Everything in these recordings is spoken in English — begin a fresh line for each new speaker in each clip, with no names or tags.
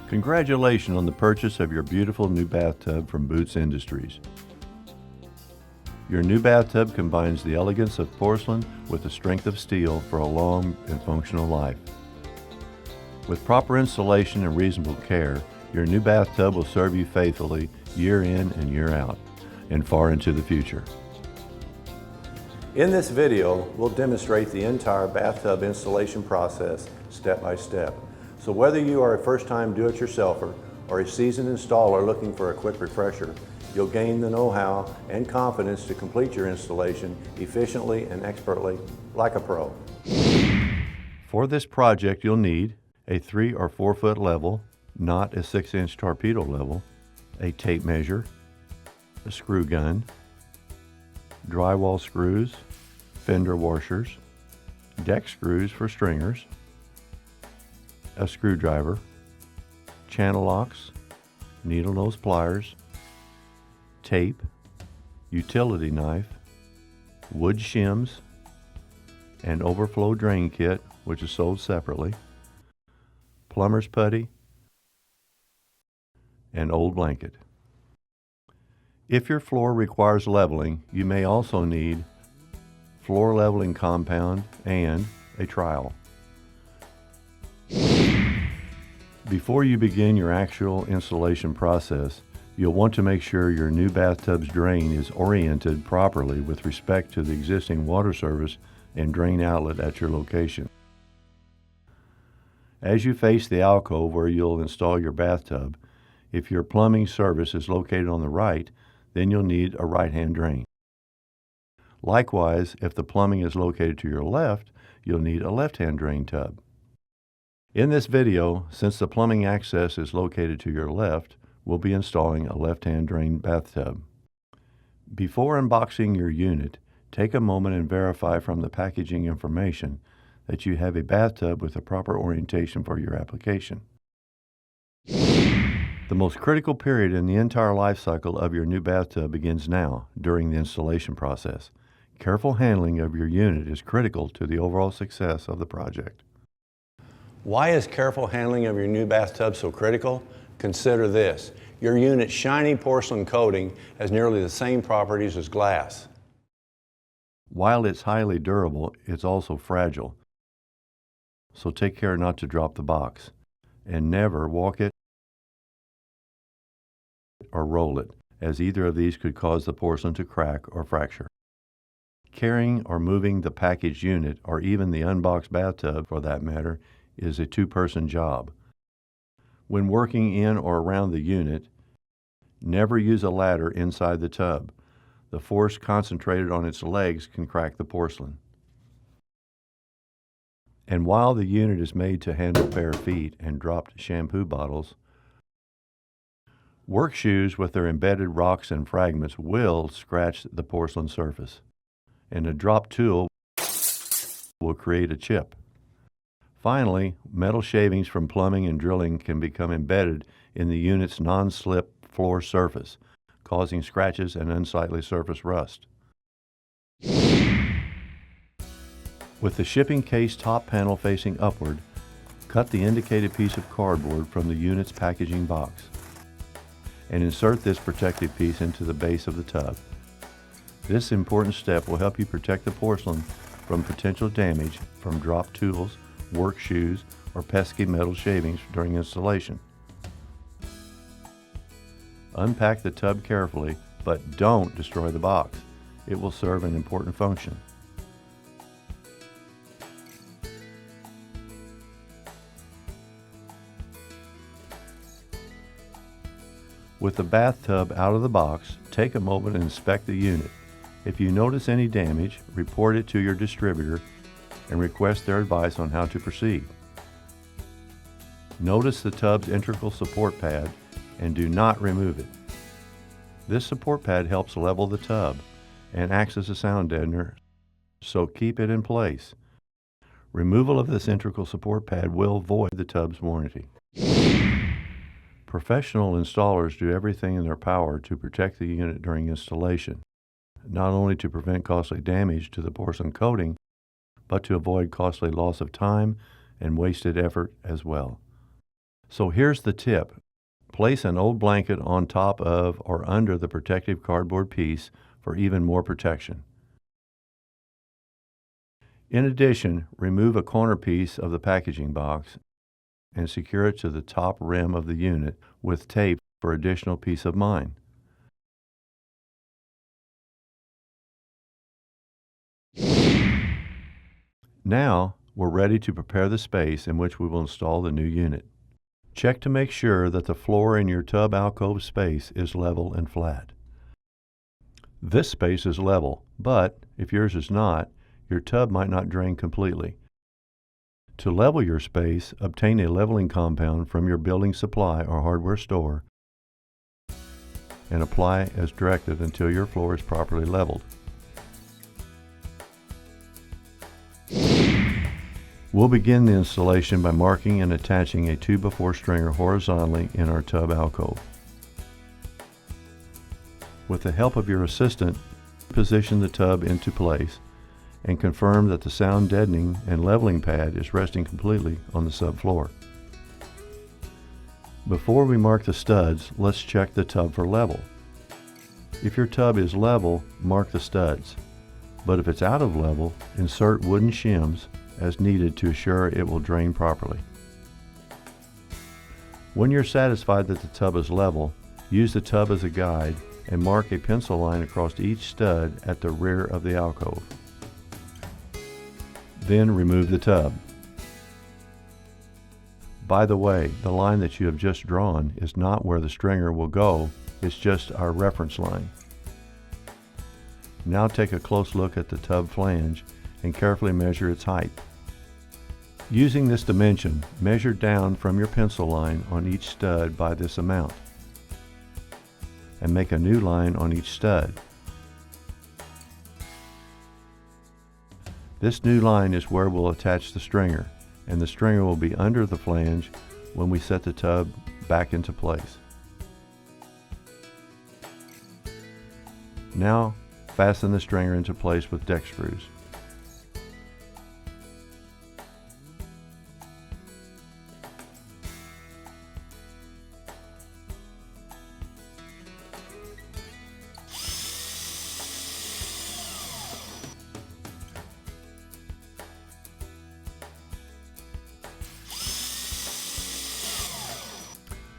Congratulations on the purchase of your beautiful new bathtub from Bootz Industries. Your new bathtub combines the elegance of porcelain with the strength of steel for a long and functional life. With proper installation and reasonable care, your new bathtub will serve you faithfully year in and year out, and far into the future. In this video, we'll demonstrate the entire bathtub installation process step by step. So whether you are a first-time do-it-yourselfer or a seasoned installer looking for a quick refresher, you'll gain the know-how and confidence to complete your installation efficiently and expertly like a pro. For this project, you'll need a 3 or 4 foot level, not a 6-inch torpedo level, a tape measure, a screw gun, drywall screws, fender washers, deck screws for stringers, a screwdriver, channel locks, needle nose pliers, tape, utility knife, wood shims, an overflow drain kit, which is sold separately, plumber's putty, and old blanket. If your floor requires leveling, you may also need floor leveling compound and a trowel. Before you begin your actual installation process, you'll want to make sure your new bathtub's drain is oriented properly with respect to the existing water service and drain outlet at your location. As you face the alcove where you'll install your bathtub, if your plumbing service is located on the right, then you'll need a right-hand drain. Likewise, if the plumbing is located to your left, you'll need a left-hand drain tub. In this video, since the plumbing access is located to your left, we'll be installing a left-hand drain bathtub. Before unboxing your unit, take a moment and verify from the packaging information that you have a bathtub with the proper orientation for your application. The most critical period in the entire life cycle of your new bathtub begins now, during the installation process. Careful handling of your unit is critical to the overall success of the project. Why is careful handling of your new bathtub so critical? Consider this. Your unit's shiny porcelain coating has nearly the same properties as glass. While it's highly durable, it's also fragile. So take care not to drop the box. And never walk it or roll it, as either of these could cause the porcelain to crack or fracture. Carrying or moving the packaged unit, or even the unboxed bathtub for that matter, is a two-person job. When working in or around the unit, never use a ladder inside the tub. The force concentrated on its legs can crack the porcelain. And while the unit is made to handle bare feet and dropped shampoo bottles, work shoes with their embedded rocks and fragments will scratch the porcelain surface, and a drop tool will create a chip. Finally, metal shavings from plumbing and drilling can become embedded in the unit's non-slip floor surface, causing scratches and unsightly surface rust. With the shipping case top panel facing upward, cut the indicated piece of cardboard from the unit's packaging box and insert this protective piece into the base of the tub. This important step will help you protect the porcelain from potential damage from dropped tools, work shoes, or pesky metal shavings during installation. Unpack the tub carefully, but don't destroy the box. It will serve an important function. With the bathtub out of the box, take a moment and inspect the unit. If you notice any damage, report it to your distributor and request their advice on how to proceed. Notice the tub's integral support pad and do not remove it. This support pad helps level the tub and acts as a sound deadener, so keep it in place. Removal of this integral support pad will void the tub's warranty. Professional installers do everything in their power to protect the unit during installation, not only to prevent costly damage to the porcelain coating, but to avoid costly loss of time and wasted effort as well. So here's the tip. Place an old blanket on top of or under the protective cardboard piece for even more protection. In addition, remove a corner piece of the packaging box and secure it to the top rim of the unit with tape for additional peace of mind. Now, we're ready to prepare the space in which we will install the new unit. Check to make sure that the floor in your tub alcove space is level and flat. This space is level, but if yours is not, your tub might not drain completely. To level your space, obtain a leveling compound from your building supply or hardware store and apply as directed until your floor is properly leveled. We'll begin the installation by marking and attaching a 2x4 stringer horizontally in our tub alcove. With the help of your assistant, position the tub into place and confirm that the sound deadening and leveling pad is resting completely on the subfloor. Before we mark the studs, let's check the tub for level. If your tub is level, mark the studs, but if it's out of level, insert wooden shims as needed to assure it will drain properly. When you're satisfied that the tub is level, use the tub as a guide and mark a pencil line across each stud at the rear of the alcove. Then remove the tub. By the way, the line that you have just drawn is not where the stringer will go, it's just our reference line. Now take a close look at the tub flange and carefully measure its height. Using this dimension, measure down from your pencil line on each stud by this amount, and make a new line on each stud. This new line is where we'll attach the stringer, and the stringer will be under the flange when we set the tub back into place. Now, fasten the stringer into place with deck screws.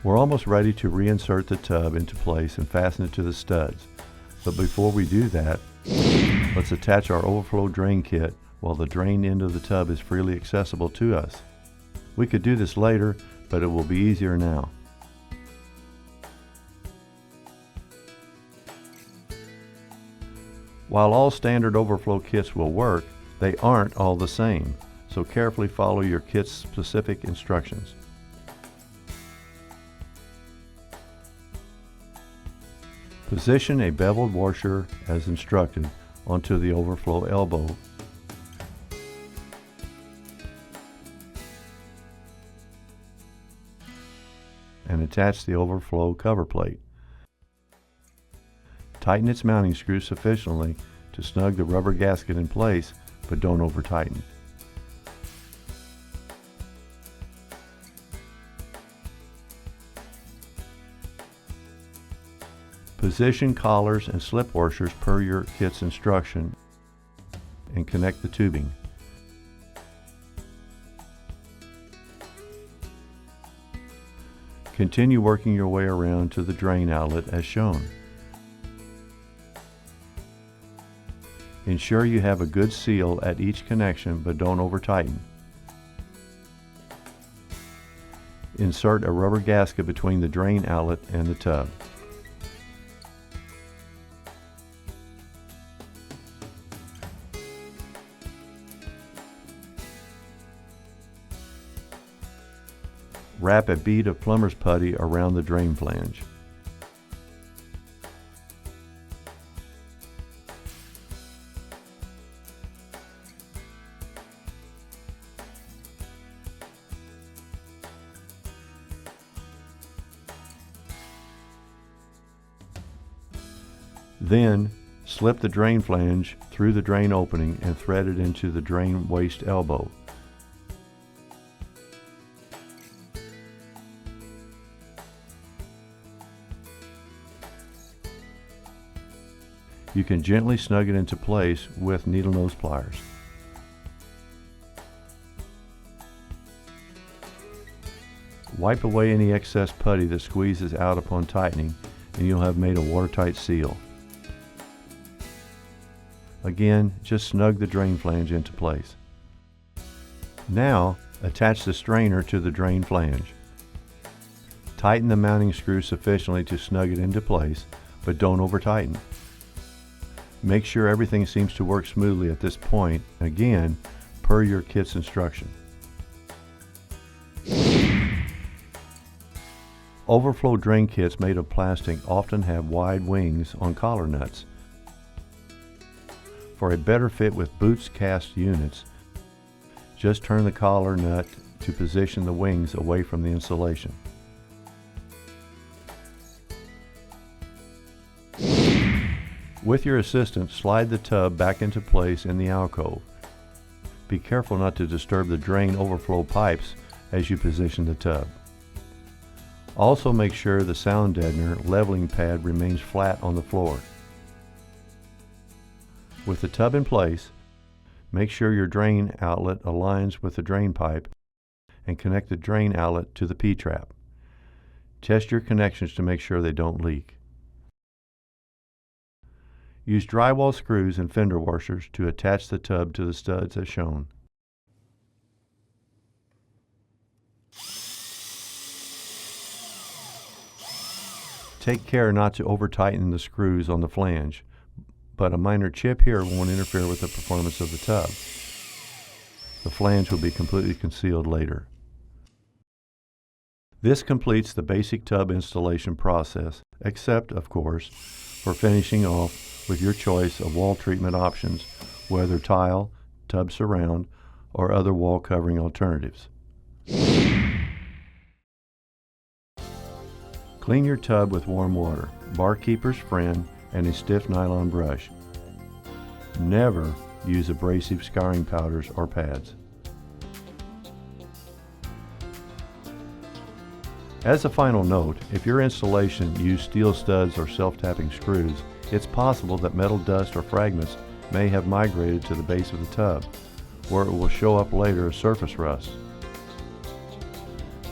We're almost ready to reinsert the tub into place and fasten it to the studs. But before we do that, let's attach our overflow drain kit while the drain end of the tub is freely accessible to us. We could do this later, but it will be easier now. While all standard overflow kits will work, they aren't all the same, so carefully follow your kit's specific instructions. Position a beveled washer as instructed onto the overflow elbow. And attach the overflow cover plate. Tighten its mounting screw sufficiently to snug the rubber gasket in place, but don't over tighten. Position collars and slip washers per your kit's instruction and connect the tubing. Continue working your way around to the drain outlet as shown. Ensure you have a good seal at each connection, but don't over tighten. Insert a rubber gasket between the drain outlet and the tub. Wrap a bead of plumber's putty around the drain flange. Then, slip the drain flange through the drain opening and thread it into the drain waste elbow. You can gently snug it into place with needle nose pliers. Wipe away any excess putty that squeezes out upon tightening, and you'll have made a watertight seal. Again, just snug the drain flange into place. Now, attach the strainer to the drain flange. Tighten the mounting screw sufficiently to snug it into place, but don't over-tighten. Make sure everything seems to work smoothly at this point, again, per your kit's instruction. Overflow drain kits made of plastic often have wide wings on collar nuts. For a better fit with Bootz cast units, just turn the collar nut to position the wings away from the insulation. With your assistance, slide the tub back into place in the alcove. Be careful not to disturb the drain overflow pipes as you position the tub. Also make sure the sound deadener leveling pad remains flat on the floor. With the tub in place, make sure your drain outlet aligns with the drain pipe and connect the drain outlet to the P-trap. Test your connections to make sure they don't leak. Use drywall screws and fender washers to attach the tub to the studs as shown. Take care not to over-tighten the screws on the flange, but a minor chip here won't interfere with the performance of the tub. The flange will be completely concealed later. This completes the basic tub installation process, except, of course, for finishing off with your choice of wall treatment options, whether tile, tub surround, or other wall covering alternatives. Clean your tub with warm water, barkeeper's friend, and a stiff nylon brush. Never use abrasive scouring powders or pads. As a final note, if your installation used steel studs or self-tapping screws, it's possible that metal dust or fragments may have migrated to the base of the tub, where it will show up later as surface rust.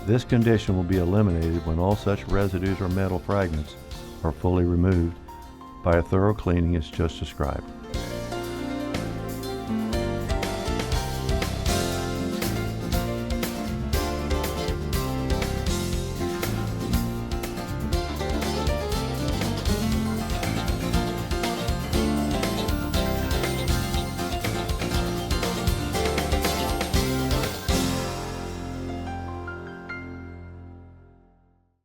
This condition will be eliminated when all such residues or metal fragments are fully removed by a thorough cleaning as just described.